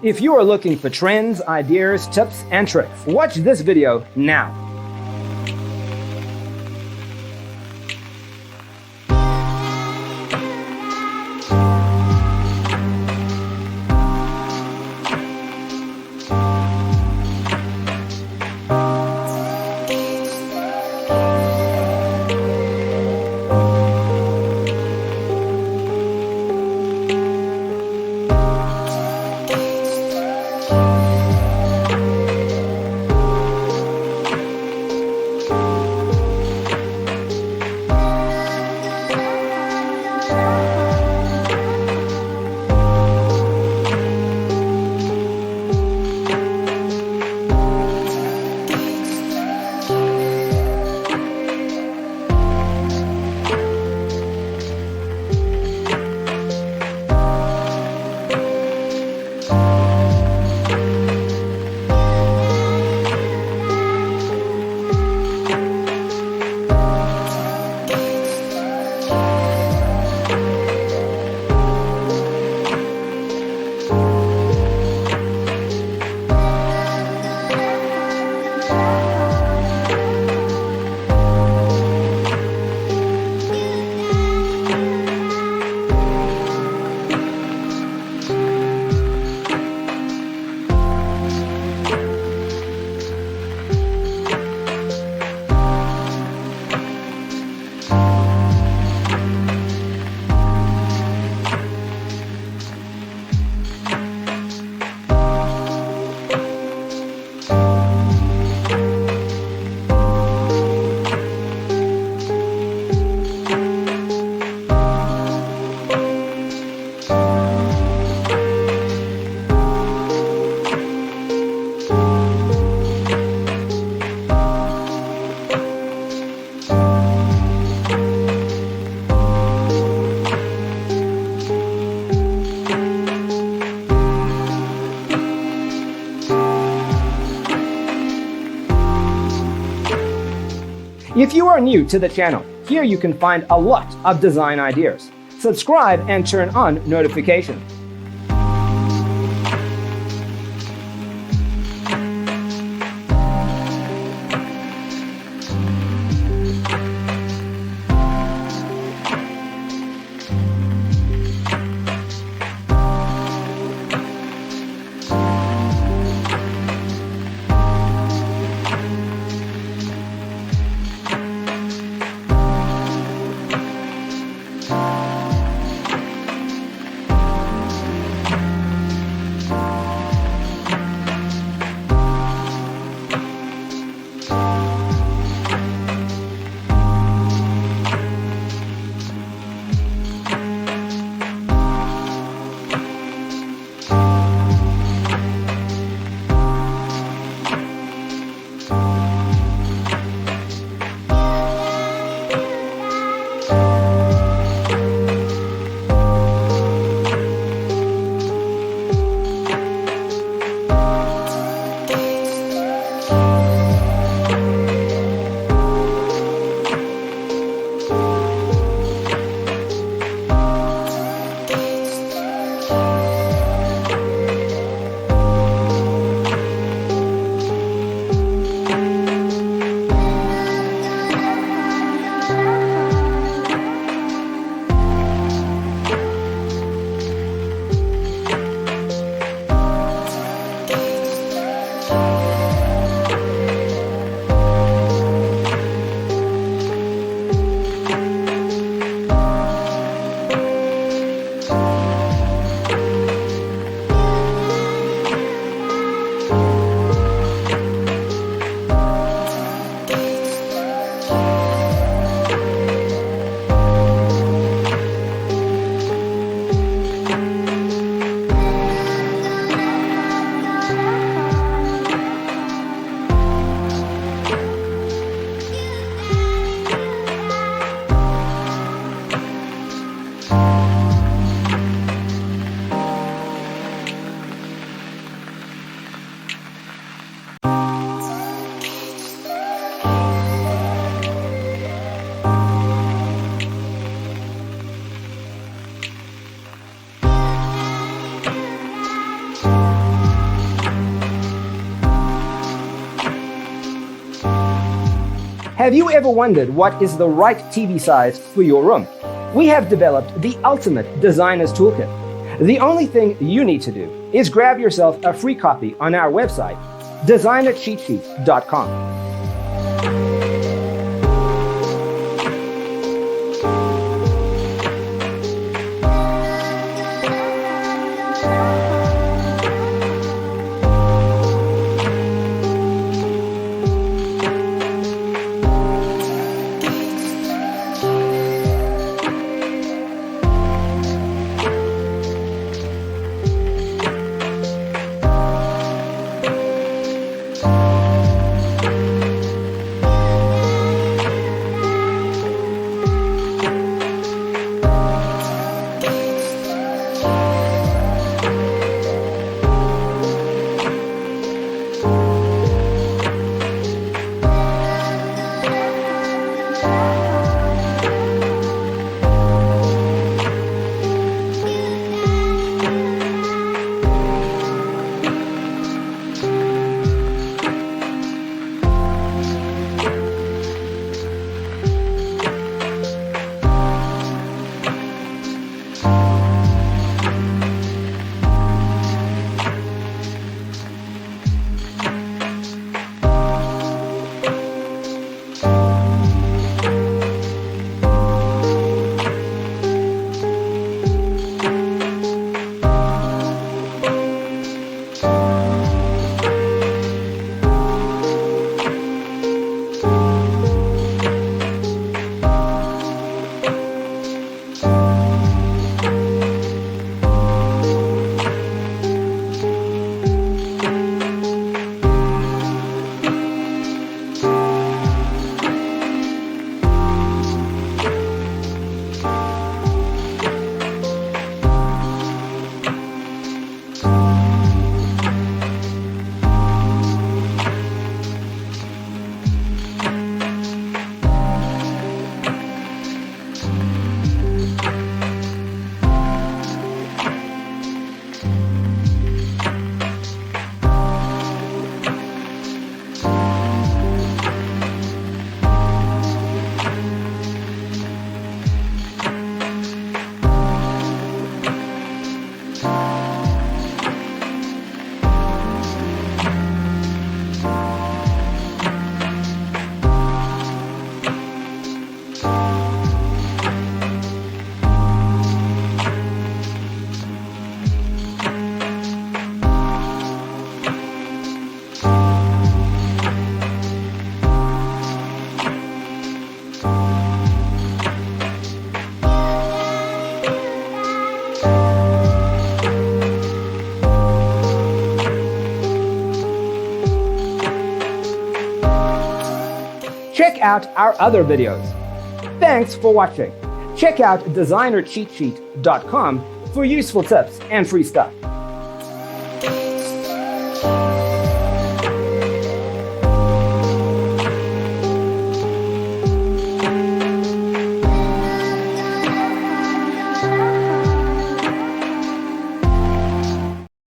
If you are looking for trends, ideas, tips, and tricks, watch this video now. If you are new to the channel, here you can find a lot of design ideas. Subscribe and turn on notifications. Have you ever wondered what is the right TV size for your room? We have developed the ultimate designer's toolkit. The only thing you need to do is grab yourself a free copy on our website, designercheatsheet.com. Check out our other videos. Thanks for watching. Check out designercheatsheet.com for useful tips and free stuff.